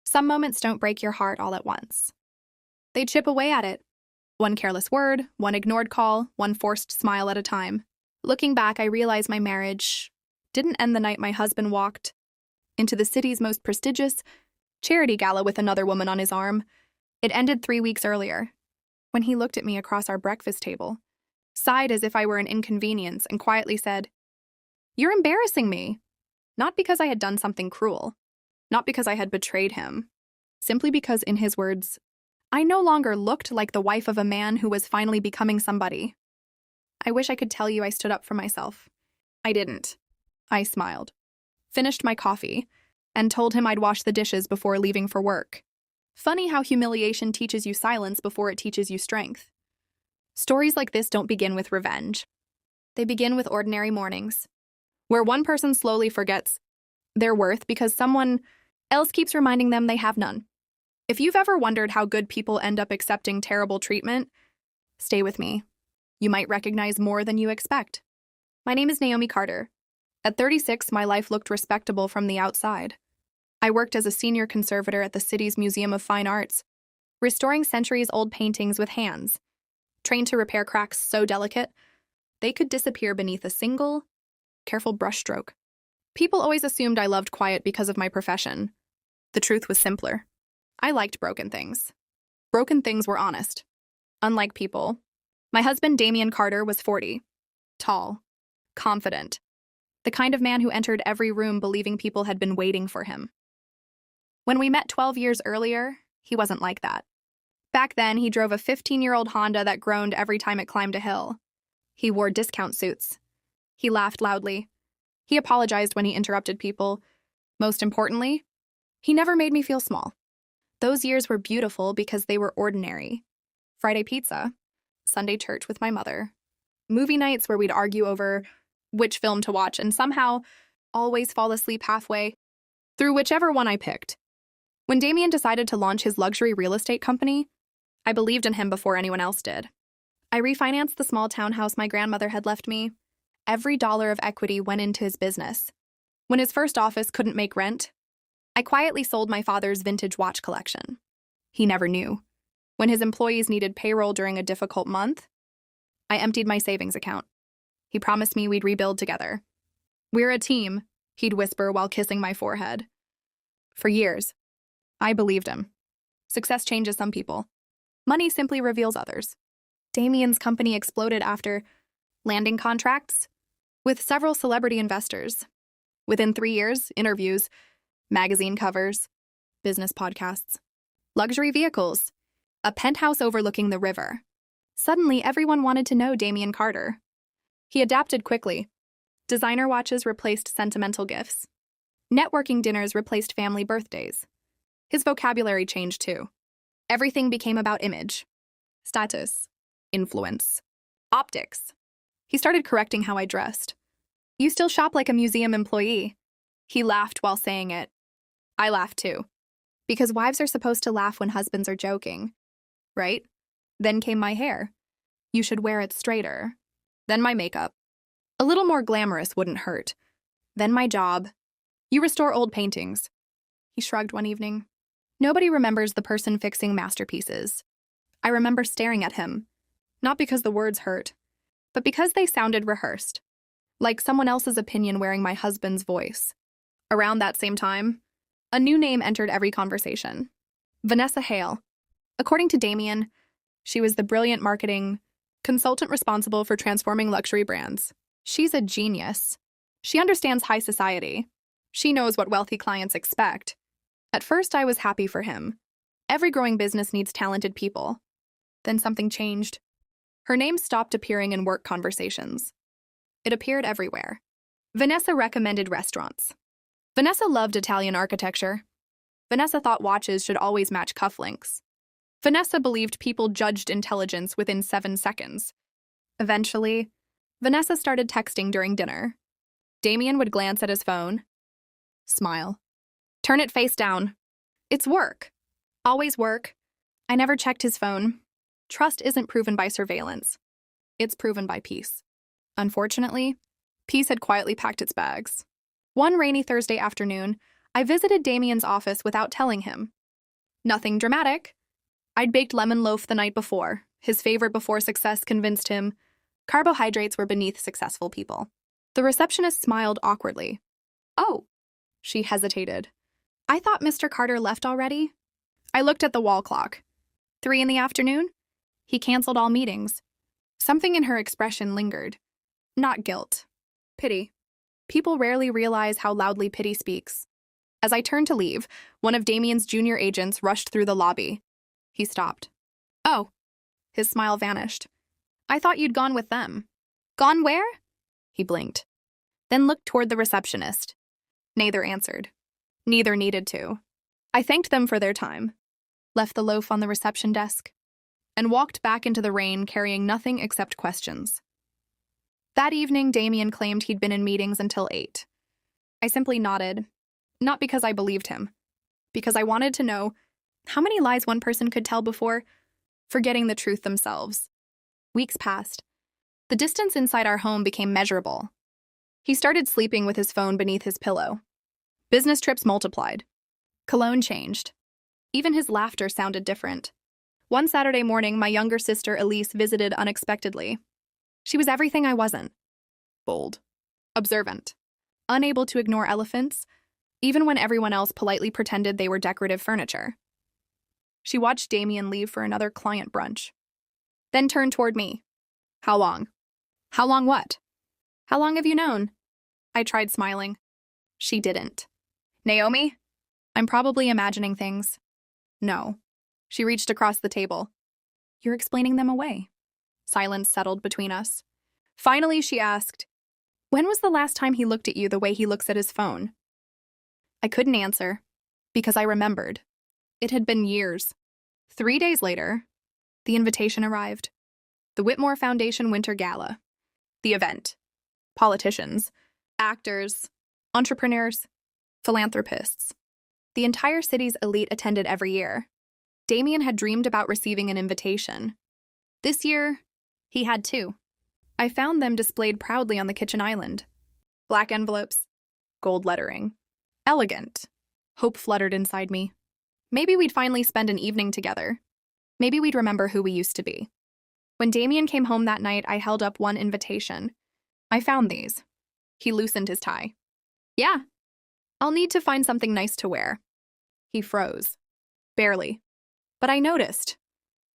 Some moments don't break your heart all at once. They chip away at it. One careless word, one ignored call, one forced smile at a time. Looking back, I realize my marriage didn't end the night my husband walked into the city's most prestigious charity gala with another woman on his arm. It ended 3 weeks earlier, when he looked at me across our breakfast table, sighed as if I were an inconvenience, and quietly said, "You're embarrassing me." Not because I had done something cruel, not because I had betrayed him, simply because, in his words, I no longer looked like the wife of a man who was finally becoming somebody. I wish I could tell you I stood up for myself. I didn't. I smiled, finished my coffee, and told him I'd wash the dishes before leaving for work. Funny how humiliation teaches you silence before it teaches you strength. Stories like this don't begin with revenge. They begin with ordinary mornings, where one person slowly forgets their worth because someone else keeps reminding them they have none. If you've ever wondered how good people end up accepting terrible treatment, stay with me. You might recognize more than you expect. My name is Naomi Carter. At 36, my life looked respectable from the outside. I worked as a senior conservator at the city's Museum of Fine Arts, restoring centuries-old paintings with hands, trained to repair cracks so delicate they could disappear beneath a single, careful brushstroke. People always assumed I loved quiet because of my profession. The truth was simpler. I liked broken things. Broken things were honest. Unlike people, my husband, Damian Carter, was 40, tall, confident, the kind of man who entered every room believing people had been waiting for him. When we met 12 years earlier, he wasn't like that. Back then, he drove a 15-year-old Honda that groaned every time it climbed a hill. He wore discount suits. He laughed loudly. He apologized when he interrupted people. Most importantly, he never made me feel small. Those years were beautiful because they were ordinary. Friday pizza, Sunday church with my mother, movie nights where we'd argue over which film to watch and somehow always fall asleep halfway through whichever one I picked. When Damien decided to launch his luxury real estate company, I believed in him before anyone else did. I refinanced the small townhouse my grandmother had left me. Every dollar of equity went into his business. When his first office couldn't make rent, I quietly sold my father's vintage watch collection. He never knew. When his employees needed payroll during a difficult month, I emptied my savings account. He promised me we'd rebuild together. "We're a team," he'd whisper while kissing my forehead. For years, I believed him. Success changes some people. Money simply reveals others. Damien's company exploded after landing contracts with several celebrity investors. Within 3 years, interviews, magazine covers, business podcasts, luxury vehicles, a penthouse overlooking the river. Suddenly, everyone wanted to know Damien Carter. He adapted quickly. Designer watches replaced sentimental gifts. Networking dinners replaced family birthdays. His vocabulary changed too. Everything became about image, status, influence, optics. He started correcting how I dressed. "You still shop like a museum employee." He laughed while saying it. I laughed too. Because wives are supposed to laugh when husbands are joking, right? Then came my hair. "You should wear it straighter." Then my makeup. "A little more glamorous wouldn't hurt." Then my job. "You restore old paintings." He shrugged one evening. Nobody remembers the person fixing masterpieces. I remember staring at him, not because the words hurt, but because they sounded rehearsed, like someone else's opinion wearing my husband's voice. Around that same time, a new name entered every conversation. Vanessa Hale. According to Damien, she was the brilliant marketing consultant responsible for transforming luxury brands. She's a genius. She understands high society. She knows what wealthy clients expect. At first, I was happy for him. Every growing business needs talented people. Then something changed. Her name stopped appearing in work conversations. It appeared everywhere. Vanessa recommended restaurants. Vanessa loved Italian architecture. Vanessa thought watches should always match cufflinks. Vanessa believed people judged intelligence within 7 seconds. Eventually, Vanessa started texting during dinner. Damien would glance at his phone, smile, turn it face down. It's work. Always work. I never checked his phone. Trust isn't proven by surveillance. It's proven by peace. Unfortunately, peace had quietly packed its bags. One rainy Thursday afternoon, I visited Damien's office without telling him. Nothing dramatic. I'd baked lemon loaf the night before. His favorite before success convinced him carbohydrates were beneath successful people. The receptionist smiled awkwardly. Oh, she hesitated. I thought Mr. Carter left already. I looked at the wall clock. 3 in the afternoon? He canceled all meetings. Something in her expression lingered. Not guilt. Pity. People rarely realize how loudly pity speaks. As I turned to leave, one of Damien's junior agents rushed through the lobby. He stopped. Oh. His smile vanished. I thought you'd gone with them. Gone where? He blinked. Then looked toward the receptionist. Neither answered. Neither needed to. I thanked them for their time, left the loaf on the reception desk, and walked back into the rain carrying nothing except questions. That evening, Damien claimed he'd been in meetings until 8. I simply nodded, not because I believed him, because I wanted to know how many lies one person could tell before forgetting the truth themselves. Weeks passed. The distance inside our home became measurable. He started sleeping with his phone beneath his pillow. Business trips multiplied. Cologne changed. Even his laughter sounded different. One Saturday morning, my younger sister Elise visited unexpectedly. She was everything I wasn't. Bold. Observant. Unable to ignore elephants, even when everyone else politely pretended they were decorative furniture. She watched Damien leave for another client brunch, then turned toward me. How long? How long what? How long have you known? I tried smiling. She didn't. Naomi? I'm probably imagining things. No. She reached across the table. You're explaining them away. Silence settled between us. Finally, she asked, when was the last time he looked at you the way he looks at his phone? I couldn't answer, because I remembered. It had been years. 3 days later, the invitation arrived. The Whitmore Foundation Winter Gala. The event. Politicians, actors, entrepreneurs, philanthropists. The entire city's elite attended every year. Damien had dreamed about receiving an invitation. This year, he had 2. I found them displayed proudly on the kitchen island. Black envelopes, gold lettering. Elegant. Hope fluttered inside me. Maybe we'd finally spend an evening together. Maybe we'd remember who we used to be. When Damien came home that night, I held up one invitation. I found these. He loosened his tie. Yeah. I'll need to find something nice to wear. He froze. Barely. But I noticed.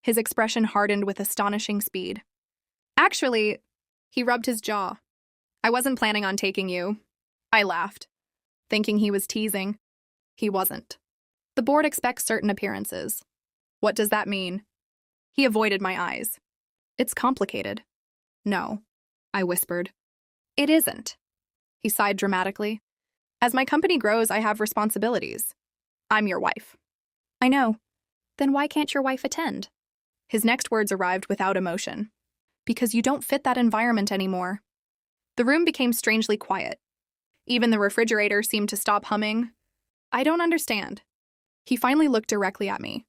His expression hardened with astonishing speed. Actually, he rubbed his jaw. I wasn't planning on taking you. I laughed, thinking he was teasing. He wasn't. The board expects certain appearances. What does that mean? He avoided my eyes. It's complicated. No, I whispered. It isn't. He sighed dramatically. As my company grows, I have responsibilities. I'm your wife. I know. Then why can't your wife attend? His next words arrived without emotion. Because you don't fit that environment anymore. The room became strangely quiet. Even the refrigerator seemed to stop humming. I don't understand. He finally looked directly at me.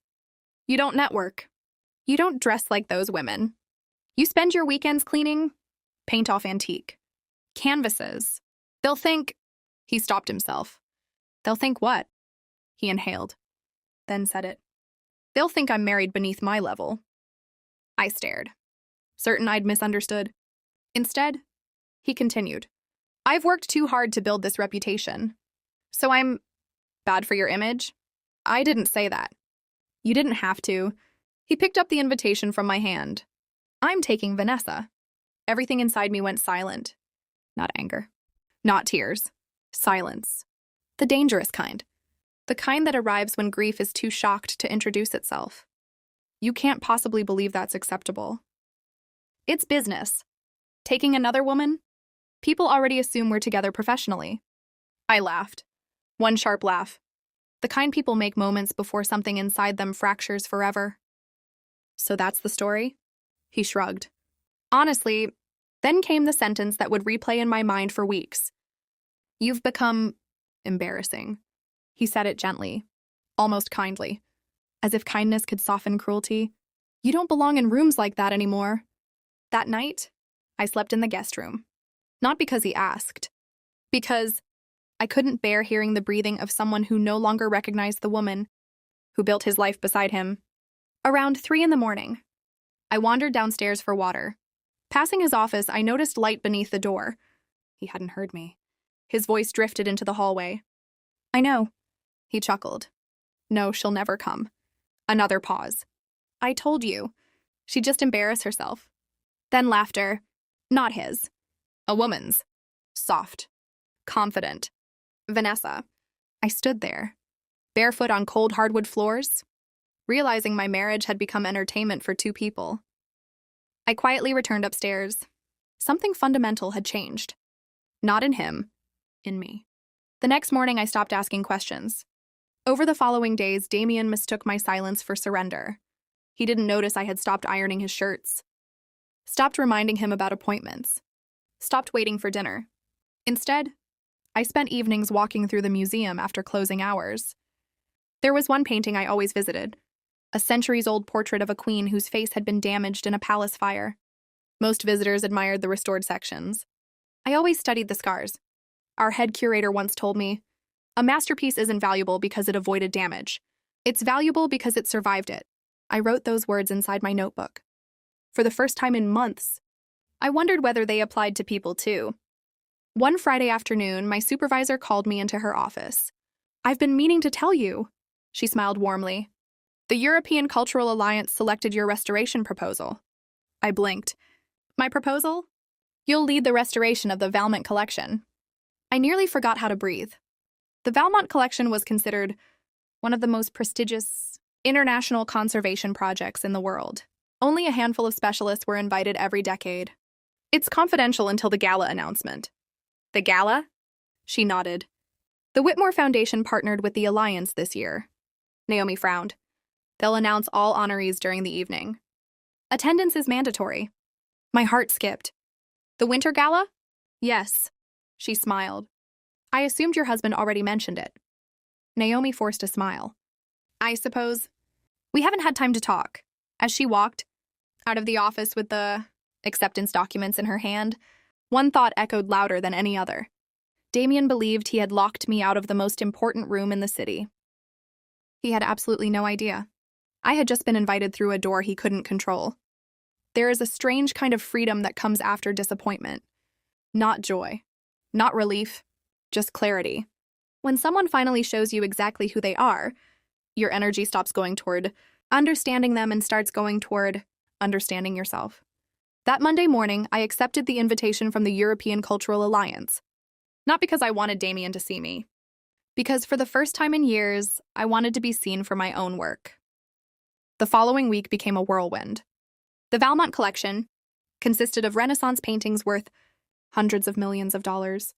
You don't network. You don't dress like those women. You spend your weekends cleaning paint off antique canvases. They'll think... He stopped himself. They'll think what? He inhaled, then said it. They'll think I'm married beneath my level. I stared, certain I'd misunderstood. Instead, he continued. I've worked too hard to build this reputation. So I'm bad for your image? I didn't say that. You didn't have to. He picked up the invitation from my hand. I'm taking Vanessa. Everything inside me went silent. Not anger. Not tears. Silence. The dangerous kind. The kind that arrives when grief is too shocked to introduce itself. You can't possibly believe that's acceptable. It's business. Taking another woman? People already assume we're together professionally. I laughed. One sharp laugh. The kind people make moments before something inside them fractures forever. So that's the story? He shrugged. Honestly, then came the sentence that would replay in my mind for weeks. You've become embarrassing. He said it gently, almost kindly, as if kindness could soften cruelty. You don't belong in rooms like that anymore. That night, I slept in the guest room. Not because he asked. Because I couldn't bear hearing the breathing of someone who no longer recognized the woman who built his life beside him. Around 3 in the morning, I wandered downstairs for water. Passing his office, I noticed light beneath the door. He hadn't heard me. His voice drifted into the hallway. "I know," he chuckled. "No, she'll never come." Another pause. "I told you. She'd just embarrass herself." Then laughter. Not his. A woman's. Soft. Confident. Vanessa. I stood there, barefoot on cold hardwood floors, realizing my marriage had become entertainment for 2 people. I quietly returned upstairs. Something fundamental had changed. Not in him, in me. The next morning, I stopped asking questions. Over the following days, Damien mistook my silence for surrender. He didn't notice I had stopped ironing his shirts, stopped reminding him about appointments, stopped waiting for dinner. Instead, I spent evenings walking through the museum after closing hours. There was one painting I always visited, a centuries-old portrait of a queen whose face had been damaged in a palace fire. Most visitors admired the restored sections. I always studied the scars. Our head curator once told me, "A masterpiece isn't valuable because it avoided damage. It's valuable because it survived it." I wrote those words inside my notebook. For the first time in months, I wondered whether they applied to people too. One Friday afternoon, my supervisor called me into her office. "I've been meaning to tell you," she smiled warmly. "The European Cultural Alliance selected your restoration proposal." I blinked. "My proposal? You'll lead the restoration of the Valmont collection." I nearly forgot how to breathe. The Valmont collection was considered one of the most prestigious international conservation projects in the world. Only a handful of specialists were invited every decade. "It's confidential until the Gala announcement." "The Gala?" She nodded. "The Whitmore Foundation partnered with the Alliance this year." Naomi frowned. "They'll announce all honorees during the evening. Attendance is mandatory." My heart skipped. "The Winter Gala?" "Yes." She smiled. "I assumed your husband already mentioned it." Naomi forced a smile. "I suppose we haven't had time to talk." As she walked out of the office with the acceptance documents in her hand, one thought echoed louder than any other. Damien believed he had locked me out of the most important room in the city. He had absolutely no idea. I had just been invited through a door he couldn't control. There is a strange kind of freedom that comes after disappointment. Not joy. Not relief. Just clarity. When someone finally shows you exactly who they are, your energy stops going toward understanding them and starts going toward understanding yourself. That Monday morning, I accepted the invitation from the European Cultural Alliance. Not because I wanted Damien to see me. Because for the first time in years, I wanted to be seen for my own work. The following week became a whirlwind. The Valmont collection consisted of Renaissance paintings worth hundreds of millions of dollars.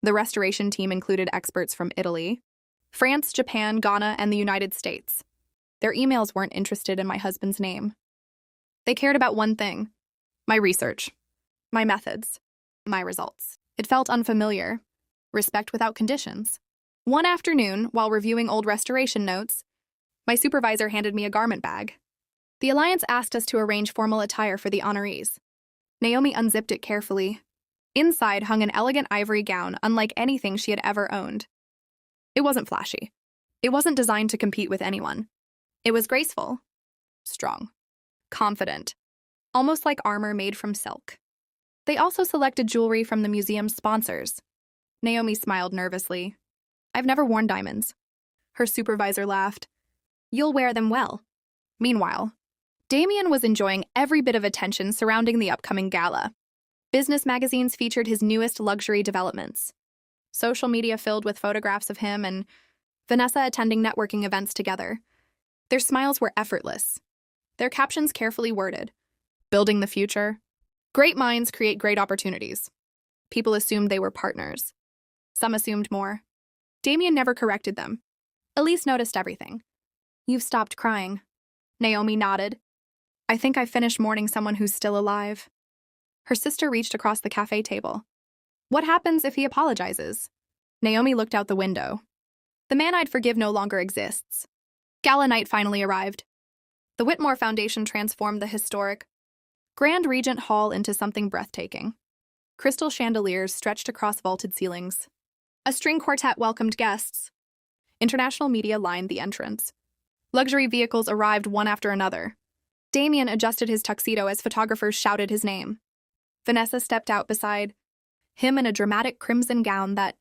The restoration team included experts from Italy, France, Japan, Ghana, and the United States. Their emails weren't interested in my husband's name. They cared about one thing: my research, my methods, my results. It felt unfamiliar. Respect without conditions. One afternoon, while reviewing old restoration notes, my supervisor handed me a garment bag. The Alliance asked us to arrange formal attire for the honorees. Naomi unzipped it carefully. Inside hung an elegant ivory gown unlike anything she had ever owned. It wasn't flashy. It wasn't designed to compete with anyone. It was graceful, strong, confident, almost like armor made from silk. They also selected jewelry from the museum's sponsors. Naomi smiled nervously. "I've never worn diamonds." Her supervisor laughed. "You'll wear them well." Meanwhile, Damien was enjoying every bit of attention surrounding the upcoming gala. Business magazines featured his newest luxury developments. Social media filled with photographs of him and Vanessa attending networking events together. Their smiles were effortless. Their captions carefully worded. "Building the future. Great minds create great opportunities." People assumed they were partners. Some assumed more. Damien never corrected them. Elise noticed everything. "You've stopped crying." Naomi nodded. "I think I've finished mourning someone who's still alive." Her sister reached across the cafe table. "What happens if he apologizes?" Naomi looked out the window. "The man I'd forgive no longer exists." Gala night finally arrived. The Whitmore Foundation transformed the historic Grand Regent Hall into something breathtaking. Crystal chandeliers stretched across vaulted ceilings. A string quartet welcomed guests. International media lined the entrance. Luxury vehicles arrived one after another. Damien adjusted his tuxedo as photographers shouted his name. Vanessa stepped out beside him in a dramatic crimson gown that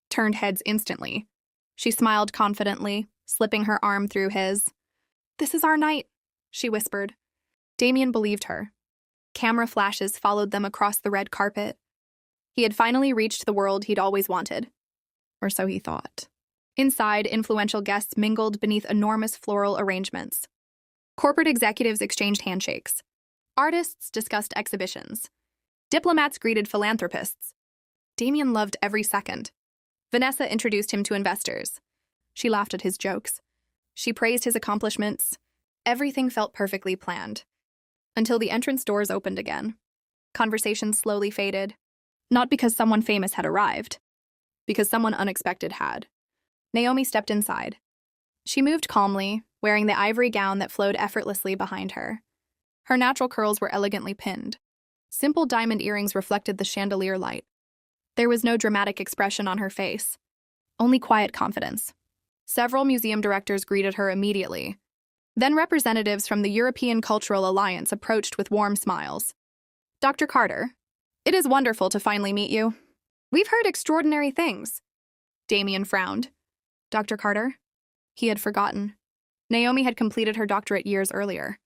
turned heads instantly. She smiled confidently, slipping her arm through his. "This is our night," she whispered. Damien believed her. Camera flashes followed them across the red carpet. He had finally reached the world he'd always wanted. Or so he thought. Inside, influential guests mingled beneath enormous floral arrangements. Corporate executives exchanged handshakes. Artists discussed exhibitions. Diplomats greeted philanthropists. Damien loved every second. Vanessa introduced him to investors. She laughed at his jokes. She praised his accomplishments. Everything felt perfectly planned. Until the entrance doors opened again. Conversations slowly faded. Not because someone famous had arrived. Because someone unexpected had. Naomi stepped inside. She moved calmly, wearing the ivory gown that flowed effortlessly behind her. Her natural curls were elegantly pinned. Simple diamond earrings reflected the chandelier light. There was no dramatic expression on her face, only quiet confidence. Several museum directors greeted her immediately. Then representatives from the European Cultural Alliance approached with warm smiles. "Dr. Carter, it is wonderful to finally meet you. We've heard extraordinary things." Damien frowned. Dr. Carter? He had forgotten. Naomi had completed her doctorate years earlier.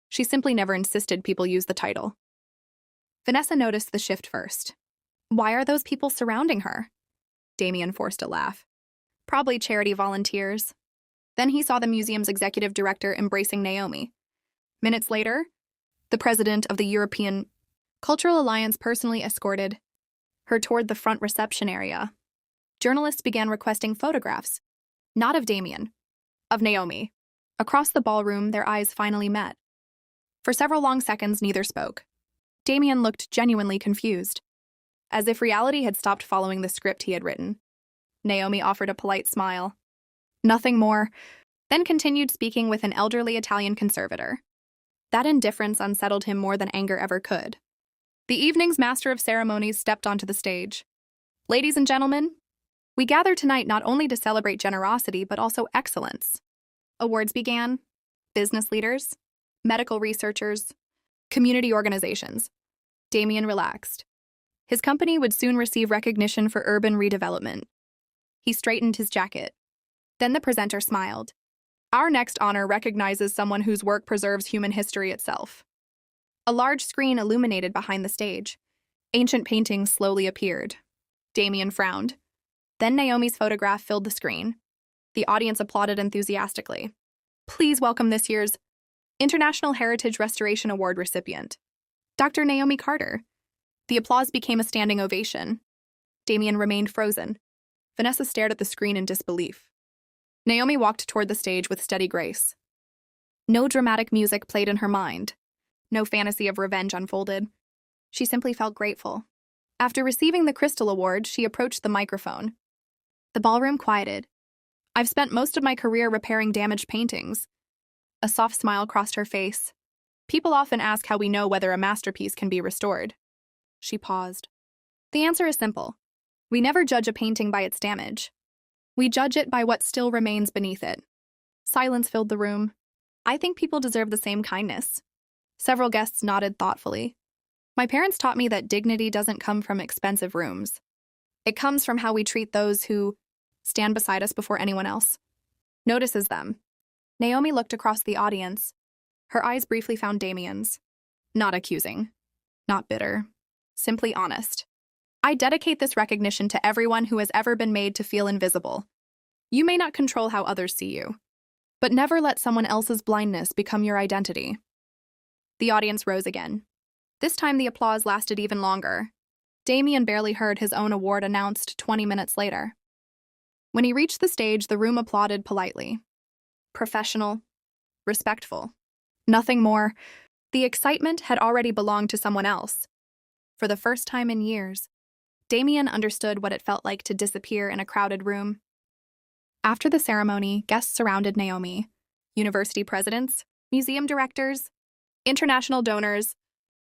She simply never insisted people use the title. Vanessa noticed the shift first. Why are those people surrounding her? Damien forced a laugh. Probably charity volunteers. Then he saw the museum's executive director embracing Naomi. Minutes later, the president of the European Cultural Alliance personally escorted her toward the front reception area. Journalists began requesting photographs, not of Damien, of Naomi. Across the ballroom, their eyes finally met. For several long seconds, neither spoke. Damien looked genuinely confused, as if reality had stopped following the script he had written. Naomi offered a polite smile. Nothing more, then continued speaking with an elderly Italian conservator. That indifference unsettled him more than anger ever could. The evening's master of ceremonies stepped onto the stage. "Ladies and gentlemen, we gather tonight not only to celebrate generosity but also excellence." Awards began. Business leaders, medical researchers, community organizations. Damien relaxed. His company would soon receive recognition for urban redevelopment. He straightened his jacket. Then the presenter smiled. "Our next honor recognizes someone whose work preserves human history itself." A large screen illuminated behind the stage. Ancient paintings slowly appeared. Damien frowned. Then Naomi's photograph filled the screen. The audience applauded enthusiastically. "Please welcome this year's International Heritage Restoration Award recipient, Dr. Naomi Carter." The applause became a standing ovation. Damien remained frozen. Vanessa stared at the screen in disbelief. Naomi walked toward the stage with steady grace. No dramatic music played in her mind. No fantasy of revenge unfolded. She simply felt grateful. After receiving the Crystal Award, she approached the microphone. The ballroom quieted. "I've spent most of my career repairing damaged paintings." A soft smile crossed her face. "People often ask how we know whether a masterpiece can be restored." She paused. "The answer is simple. We never judge a painting by its damage. We judge it by what still remains beneath it." Silence filled the room. "I think people deserve the same kindness." Several guests nodded thoughtfully. "My parents taught me that dignity doesn't come from expensive rooms. It comes from how we treat those who stand beside us before anyone else notices them." Naomi looked across the audience. Her eyes briefly found Damien's. Not accusing. Not bitter. Simply honest. "I dedicate this recognition to everyone who has ever been made to feel invisible. You may not control how others see you, but never let someone else's blindness become your identity." The audience rose again. This time the applause lasted even longer. Damien barely heard his own award announced 20 minutes later. When he reached the stage, the room applauded politely. Professional. Respectful. Nothing more. The excitement had already belonged to someone else. For the first time in years, Damien understood what it felt like to disappear in a crowded room. After the ceremony, guests surrounded Naomi. University presidents, museum directors, international donors.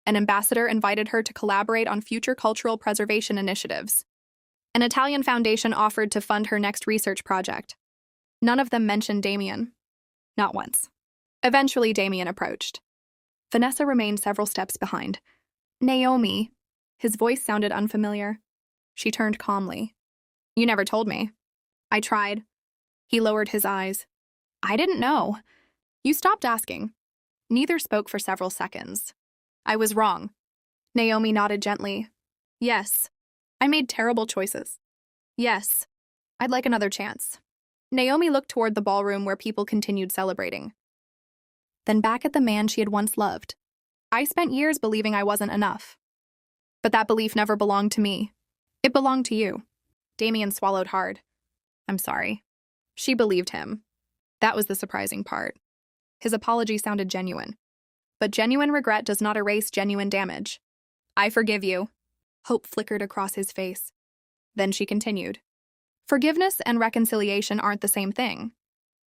An ambassador invited her to collaborate on future cultural preservation initiatives. An Italian foundation offered to fund her next research project. None of them mentioned Damien. Not once. Eventually, Damien approached. Vanessa remained several steps behind. Naomi. His voice sounded unfamiliar. She turned calmly. You never told me. I tried. He lowered his eyes. I didn't know. You stopped asking. Neither spoke for several seconds. I was wrong. Naomi nodded gently. Yes. I made terrible choices. Yes. I'd like another chance. Naomi looked toward the ballroom where people continued celebrating. Then back at the man she had once loved. I spent years believing I wasn't enough. But that belief never belonged to me. It belonged to you. Damien swallowed hard. I'm sorry. She believed him. That was the surprising part. His apology sounded genuine. But genuine regret does not erase genuine damage. I forgive you. Hope flickered across his face. Then she continued. Forgiveness and reconciliation aren't the same thing.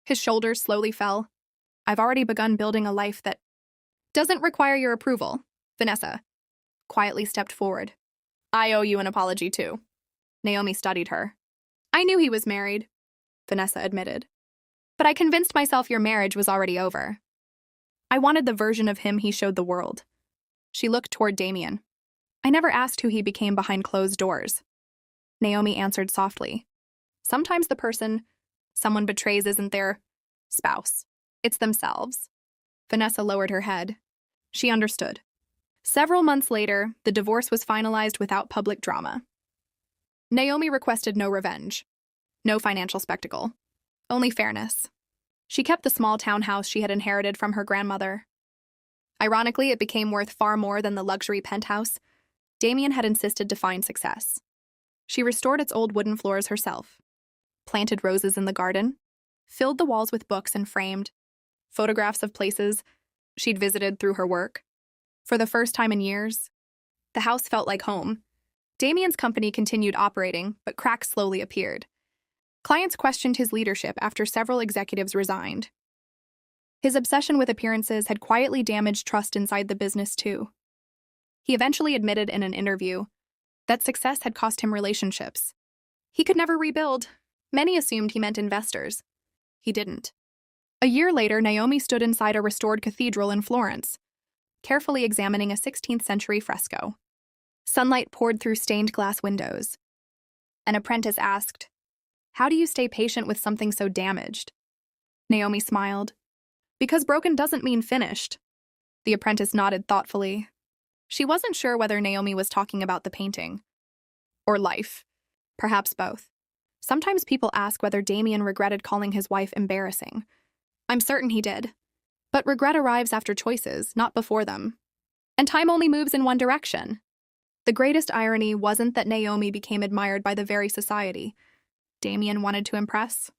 His shoulders slowly fell. I've already begun building a life that doesn't require your approval. Vanessa quietly stepped forward. I owe you an apology too. Naomi studied her. I knew he was married, Vanessa admitted. But I convinced myself your marriage was already over. I wanted the version of him he showed the world. She looked toward Damien. I never asked who he became behind closed doors. Naomi answered softly. Sometimes the person someone betrays isn't their spouse. It's themselves. Vanessa lowered her head. She understood. Several months later, the divorce was finalized without public drama. Naomi requested no revenge, no financial spectacle, only fairness. She kept the small townhouse she had inherited from her grandmother. Ironically, it became worth far more than the luxury penthouse Damien had insisted to find success. She restored its old wooden floors herself, planted roses in the garden, filled the walls with books and framed photographs of places she'd visited through her work. For the first time in years, the house felt like home. Damien's company continued operating, but cracks slowly appeared. Clients questioned his leadership after several executives resigned. His obsession with appearances had quietly damaged trust inside the business, too. He eventually admitted in an interview that success had cost him relationships. He could never rebuild. Many assumed he meant investors. He didn't. A year later, Naomi stood inside a restored cathedral in Florence, carefully examining a 16th century fresco. Sunlight poured through stained glass windows. An apprentice asked, "How do you stay patient with something so damaged?" Naomi smiled. "Because broken doesn't mean finished." The apprentice nodded thoughtfully. She wasn't sure whether Naomi was talking about the painting or life, perhaps both. Sometimes people ask whether Damien regretted calling his wife embarrassing. I'm certain he did. But regret arrives after choices, not before them. And time only moves in one direction. The greatest irony wasn't that Naomi became admired by the very society Damien wanted to impress.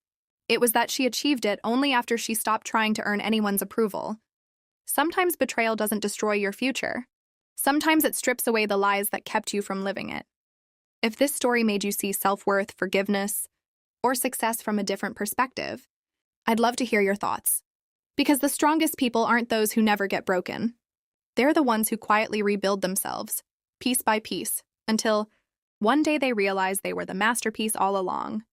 It was that she achieved it only after she stopped trying to earn anyone's approval. Sometimes betrayal doesn't destroy your future. Sometimes it strips away the lies that kept you from living it. If this story made you see self-worth, forgiveness, or success from a different perspective, I'd love to hear your thoughts. Because the strongest people aren't those who never get broken. They're the ones who quietly rebuild themselves, piece by piece, until one day they realize they were the masterpiece all along.